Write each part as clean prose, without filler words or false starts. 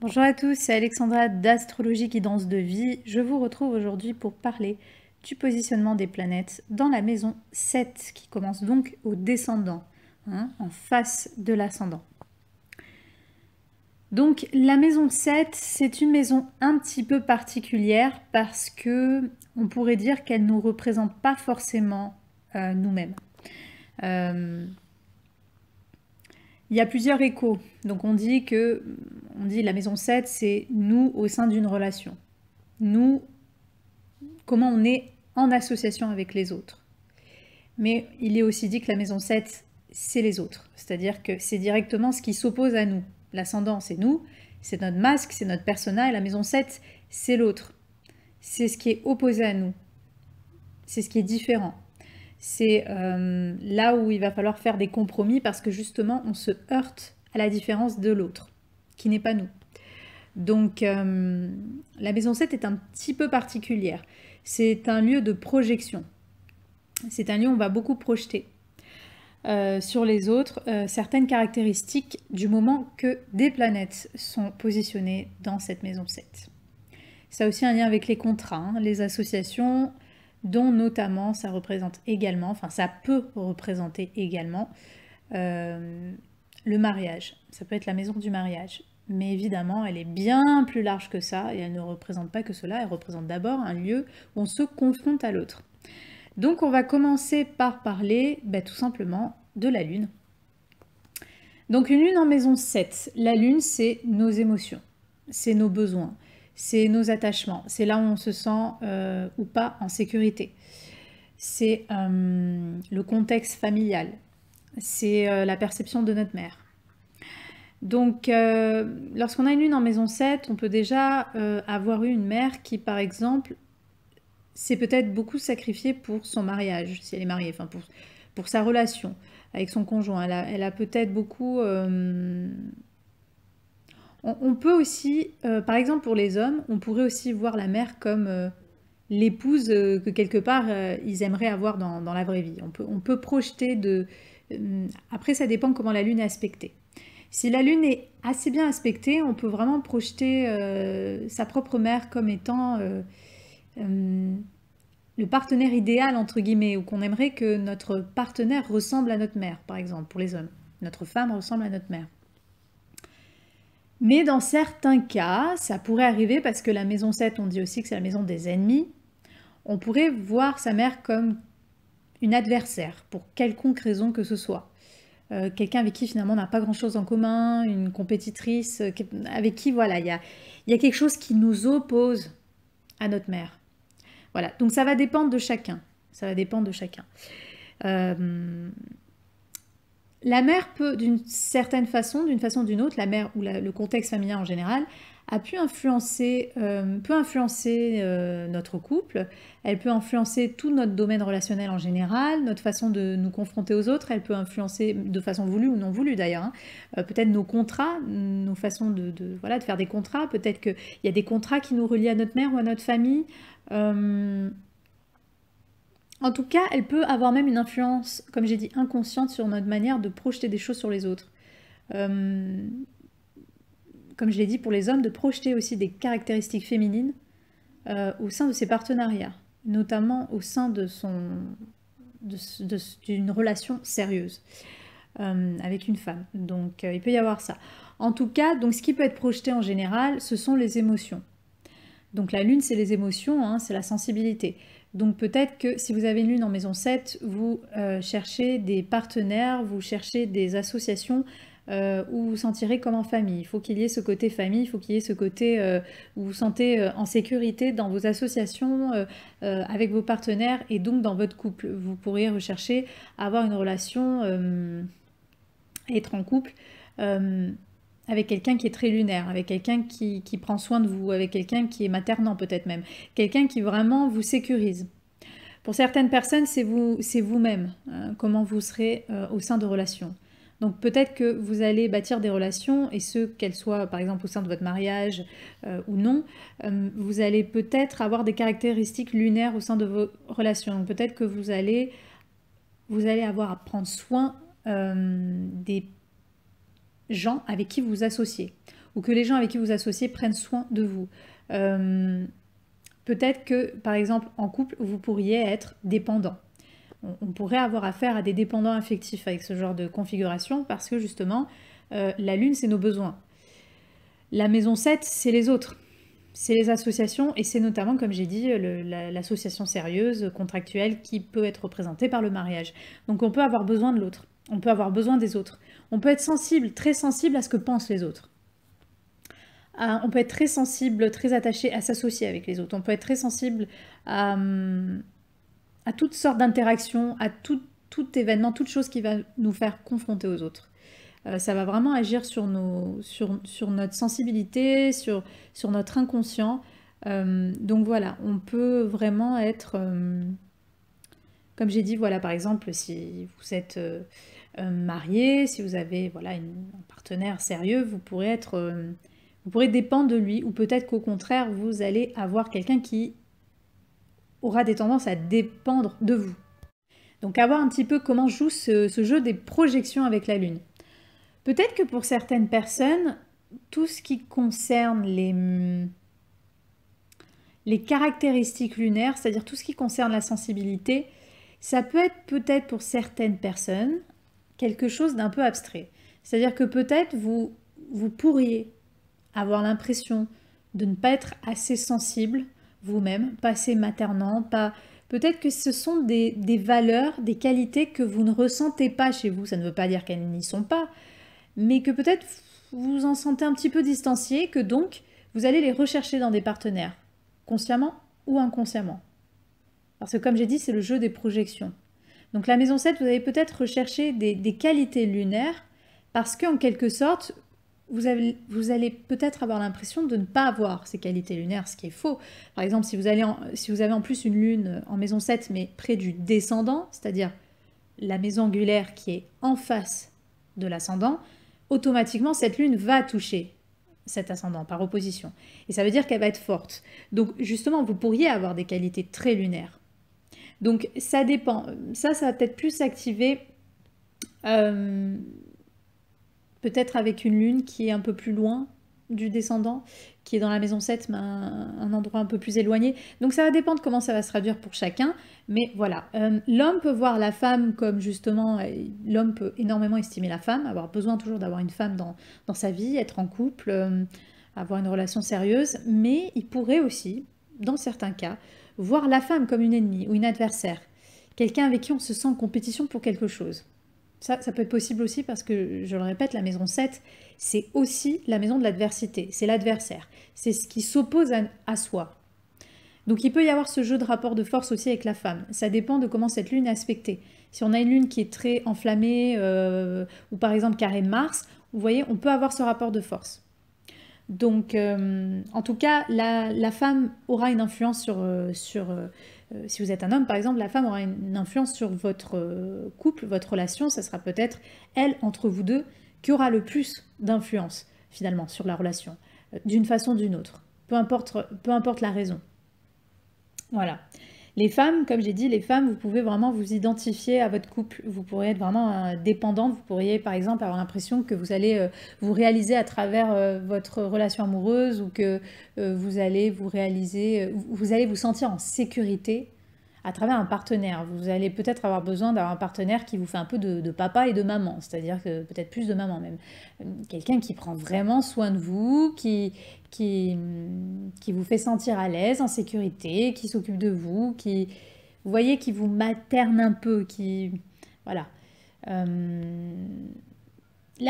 Bonjour à tous, c'est Alexandra d'Astrologie Guidance de Vie. Je vous retrouve aujourd'hui pour parler du positionnement des planètes dans la maison 7 qui commence donc au descendant, en face de l'ascendant. Donc la maison 7, c'est une maison un petit peu particulière parce que on pourrait dire qu'elle ne nous représente pas forcément nous-mêmes. Euh, Il y a plusieurs échos. Donc on dit la maison 7, c'est nous au sein d'une relation. Nous, comment on est en association avec les autres. Mais il est aussi dit que la maison 7, c'est les autres. C'est-à-dire que c'est directement ce qui s'oppose à nous. L'ascendant, c'est nous, c'est notre masque, c'est notre persona, et la maison 7, c'est l'autre. C'est ce qui est opposé à nous. C'est ce qui est différent. C'est là où il va falloir faire des compromis parce que justement, on se heurte à la différence de l'autre, qui n'est pas nous. Donc, la maison 7 est un petit peu particulière. C'est un lieu de projection. C'est un lieu où on va beaucoup projeter sur les autres certaines caractéristiques du moment que des planètes sont positionnées dans cette maison 7. Ça a aussi un lien avec les contrats, les associations, dont notamment ça représente également, enfin ça peut représenter également le mariage. Ça peut être la maison du mariage. Mais évidemment, elle est bien plus large que ça et elle ne représente pas que cela, elle représente d'abord un lieu où on se confronte à l'autre. Donc on va commencer par parler tout simplement de la Lune. Donc une Lune en maison 7, la Lune c'est nos émotions, c'est nos besoins, c'est nos attachements, c'est là où on se sent ou pas en sécurité. C'est le contexte familial, c'est la perception de notre mère. Donc, lorsqu'on a une lune en maison 7, on peut déjà avoir eu une mère qui, par exemple, s'est peut-être beaucoup sacrifiée pour son mariage, si elle est mariée, enfin pour sa relation avec son conjoint. Elle a peut-être beaucoup... On peut aussi, par exemple pour les hommes, on pourrait aussi voir la mère comme l'épouse que quelque part ils aimeraient avoir dans la vraie vie. On peut projeter de... après, ça dépend comment la lune est aspectée. Si la lune est assez bien aspectée, on peut vraiment projeter sa propre mère comme étant le partenaire idéal, entre guillemets, ou qu'on aimerait que notre partenaire ressemble à notre mère, par exemple, pour les hommes. Notre femme ressemble à notre mère. Mais dans certains cas, ça pourrait arriver parce que la maison 7, on dit aussi que c'est la maison des ennemis. On pourrait voir sa mère comme une adversaire, pour quelconque raison que ce soit. Quelqu'un avec qui finalement on n'a pas grand-chose en commun, une compétitrice, avec qui voilà, il y a quelque chose qui nous oppose à notre mère. Voilà, donc ça va dépendre de chacun. Ça va dépendre de chacun. La mère peut, d'une certaine façon, d'une façon ou d'une autre, la mère ou le contexte familial en général, peut influencer notre couple, elle peut influencer tout notre domaine relationnel en général, notre façon de nous confronter aux autres, elle peut influencer de façon voulue ou non voulue d'ailleurs, peut-être nos contrats, nos façons voilà, de faire des contrats, peut-être qu'il y a des contrats qui nous relient à notre mère ou à notre famille. En tout cas, elle peut avoir même une influence, comme j'ai dit, inconsciente sur notre manière de projeter des choses sur les autres. Comme je l'ai dit pour les hommes, de projeter aussi des caractéristiques féminines au sein de ses partenariats, notamment au sein d'une relation sérieuse avec une femme. Donc il peut y avoir ça. En tout cas, donc, ce qui peut être projeté en général, ce sont les émotions. Donc la lune, c'est les émotions, c'est la sensibilité. Donc peut-être que si vous avez une lune en maison 7, vous cherchez des partenaires, vous cherchez des associations où vous vous sentirez comme en famille. Il faut qu'il y ait ce côté famille, il faut qu'il y ait ce côté où vous vous sentez en sécurité dans vos associations, avec vos partenaires et donc dans votre couple. Vous pourriez rechercher à avoir une relation, être en couple avec quelqu'un qui est très lunaire, avec quelqu'un qui prend soin de vous, avec quelqu'un qui est maternant peut-être même, quelqu'un qui vraiment vous sécurise. Pour certaines personnes, c'est vous-même, comment vous serez au sein de relations. Donc peut-être que vous allez bâtir des relations, et ce, qu'elles soient par exemple au sein de votre mariage ou non, vous allez peut-être avoir des caractéristiques lunaires au sein de vos relations. Donc peut-être que vous allez avoir à prendre soin des gens avec qui vous vous associez. ou que les gens avec qui vous associez prennent soin de vous. Peut-être que, par exemple, en couple, vous pourriez être dépendant. On pourrait avoir affaire à des dépendants affectifs avec ce genre de configuration parce que justement, la lune, c'est nos besoins. La maison 7, c'est les autres. C'est les associations et c'est notamment, comme j'ai dit, l'association sérieuse, contractuelle, qui peut être représentée par le mariage. Donc on peut avoir besoin de l'autre, on peut avoir besoin des autres. On peut être sensible, très sensible à ce que pensent les autres. On peut être très sensible, très attaché à s'associer avec les autres. On peut être très sensible à toutes sortes d'interactions, à tout événement, toute chose qui va nous faire confronter aux autres. Ça va vraiment agir sur notre sensibilité, sur notre inconscient. Donc voilà, on peut vraiment être, comme j'ai dit, voilà, par exemple, si vous êtes marié, si vous avez voilà, un partenaire sérieux, vous pourrez dépendre de lui, ou peut-être qu'au contraire, vous allez avoir quelqu'un qui aura des tendances à dépendre de vous. Donc à voir un petit peu comment joue ce jeu des projections avec la Lune. Peut-être que pour certaines personnes, tout ce qui concerne les caractéristiques lunaires, c'est-à-dire tout ce qui concerne la sensibilité, ça peut être peut-être pour certaines personnes quelque chose d'un peu abstrait. C'est-à-dire que peut-être vous pourriez avoir l'impression de ne pas être assez sensible vous-même, pas assez maternant, pas... Peut-être que ce sont des valeurs, des qualités que vous ne ressentez pas chez vous. Ça ne veut pas dire qu'elles n'y sont pas, mais que peut-être vous vous en sentez un petit peu distancié, que donc vous allez les rechercher dans des partenaires, consciemment ou inconsciemment. Parce que comme j'ai dit, c'est le jeu des projections. Donc la maison 7, vous allez peut-être rechercher des qualités lunaires, parce qu'en quelque sorte, vous allez peut-être avoir l'impression de ne pas avoir ces qualités lunaires, ce qui est faux. Par exemple, si vous avez en plus une lune en maison 7, mais près du descendant, c'est-à-dire la maison angulaire qui est en face de l'ascendant, automatiquement cette lune va toucher cet ascendant par opposition. Et ça veut dire qu'elle va être forte. Donc justement, vous pourriez avoir des qualités très lunaires. Donc ça dépend. Ça va peut-être plus s'activer peut-être avec une lune qui est un peu plus loin du descendant, qui est dans la maison 7, mais un endroit un peu plus éloigné. Donc ça va dépendre comment ça va se traduire pour chacun. Mais voilà, l'homme peut voir la femme comme justement, l'homme peut énormément estimer la femme, avoir besoin toujours d'avoir une femme dans sa vie, être en couple, avoir une relation sérieuse. Mais il pourrait aussi, dans certains cas, voir la femme comme une ennemie ou une adversaire. Quelqu'un avec qui on se sent en compétition pour quelque chose. Ça peut être possible aussi parce que, je le répète, la maison 7, c'est aussi la maison de l'adversité. C'est l'adversaire. C'est ce qui s'oppose à soi. Donc il peut y avoir ce jeu de rapport de force aussi avec la femme. Ça dépend de comment cette lune est aspectée. Si on a une lune qui est très enflammée, ou par exemple carré Mars, vous voyez, on peut avoir ce rapport de force. Donc, en tout cas, la femme aura une influence si vous êtes un homme, par exemple, la femme aura une influence sur votre couple, votre relation. Ça sera peut-être elle, entre vous deux, qui aura le plus d'influence, finalement, sur la relation, d'une façon ou d'une autre. Peu importe la raison. Voilà. Les femmes, comme j'ai dit, les femmes, vous pouvez vraiment vous identifier à votre couple. Vous pourrez être vraiment dépendante. Vous pourriez, par exemple, avoir l'impression que vous allez vous réaliser à travers votre relation amoureuse ou que vous allez vous allez vous sentir en sécurité à travers un partenaire. Vous allez peut-être avoir besoin d'avoir un partenaire qui vous fait un peu de papa et de maman, c'est-à-dire que peut-être plus de maman même. Quelqu'un qui prend vraiment soin de vous, qui vous fait sentir à l'aise, en sécurité, qui s'occupe de vous, vous voyez, qui vous materne un peu, voilà. La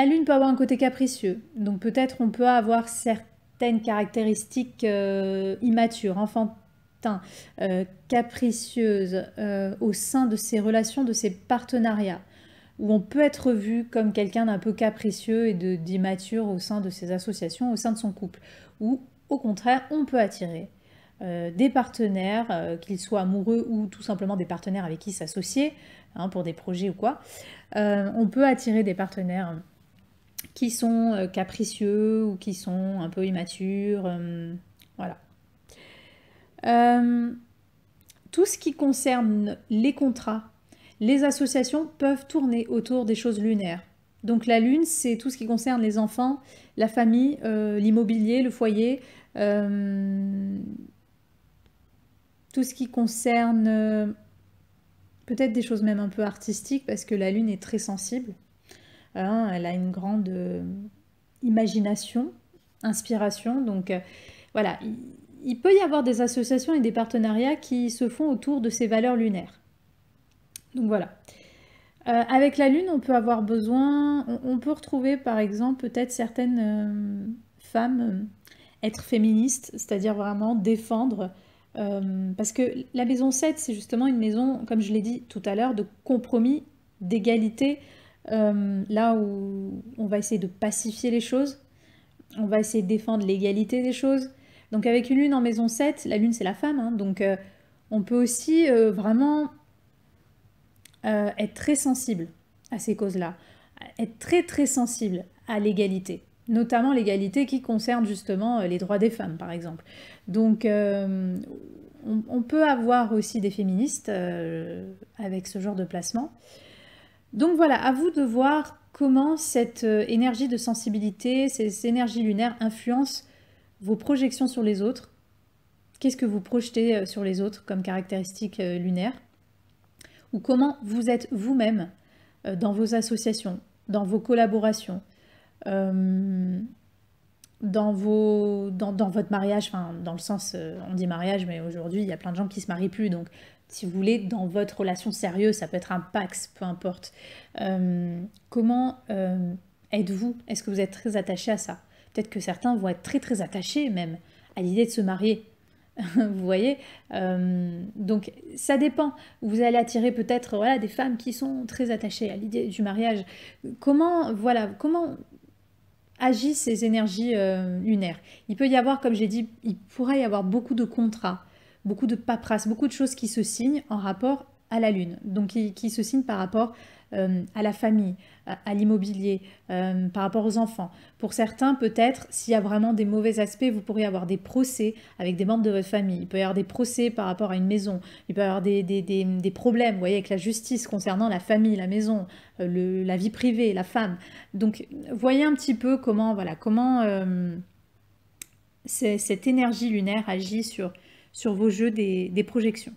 lune peut avoir un côté capricieux, donc peut-être on peut avoir certaines caractéristiques immatures, enfantines, capricieuses au sein de ces relations, de ces partenariats, où on peut être vu comme quelqu'un d'un peu capricieux et d'immature au sein de ses associations, au sein de son couple, ou au contraire, on peut attirer des partenaires, qu'ils soient amoureux ou tout simplement des partenaires avec qui s'associer, hein, pour des projets ou quoi. On peut attirer des partenaires qui sont capricieux ou qui sont un peu immatures, voilà. Tout ce qui concerne les contrats, les associations peuvent tourner autour des choses lunaires. Donc la lune, c'est tout ce qui concerne les enfants, la famille, l'immobilier, le foyer, tout ce qui concerne peut-être des choses même un peu artistiques, parce que la lune est très sensible. Hein, elle a une grande imagination, inspiration. Donc voilà, il peut y avoir des associations et des partenariats qui se font autour de ces valeurs lunaires. Donc voilà. Avec la lune, on peut avoir besoin, on peut retrouver par exemple peut-être certaines femmes être féministes, c'est-à-dire vraiment défendre, parce que la maison 7, c'est justement une maison, comme je l'ai dit tout à l'heure, de compromis, d'égalité, là où on va essayer de pacifier les choses, on va essayer de défendre l'égalité des choses. Donc avec une lune en maison 7, la lune c'est la femme, hein, donc on peut aussi vraiment être très sensible à ces causes-là, être très très sensible à l'égalité, notamment l'égalité qui concerne justement les droits des femmes par exemple. Donc on peut avoir aussi des féministes avec ce genre de placement. Donc voilà, à vous de voir comment cette énergie de sensibilité, ces énergies lunaires influencent vos projections sur les autres. Qu'est-ce que vous projetez sur les autres comme caractéristiques lunaires? Ou comment vous êtes vous-même dans vos associations, dans vos collaborations, dans votre mariage, enfin dans le sens, on dit mariage, mais aujourd'hui il y a plein de gens qui se marient plus, donc si vous voulez, dans votre relation sérieuse, ça peut être un pax, peu importe. Comment êtes-vous? Est-ce que vous êtes très attaché à ça? Peut-être que certains vont être très très attachés même à l'idée de se marier. Vous voyez, donc ça dépend. Vous allez attirer peut-être voilà, des femmes qui sont très attachées à l'idée du mariage. Comment agissent ces énergies lunaires? Il peut y avoir, comme j'ai dit, il pourrait y avoir beaucoup de contrats, beaucoup de paperasse, beaucoup de choses qui se signent en rapport à la lune, donc qui se signent par rapport à la famille, à l'immobilier, par rapport aux enfants. Pour certains, peut-être, s'il y a vraiment des mauvais aspects, vous pourrez avoir des procès avec des membres de votre famille. Il peut y avoir des procès par rapport à une maison. Il peut y avoir des problèmes, vous voyez, avec la justice concernant la famille, la maison, la vie privée, la femme. Donc, voyez un petit peu comment, voilà, comment cette énergie lunaire agit sur vos jeux des projections.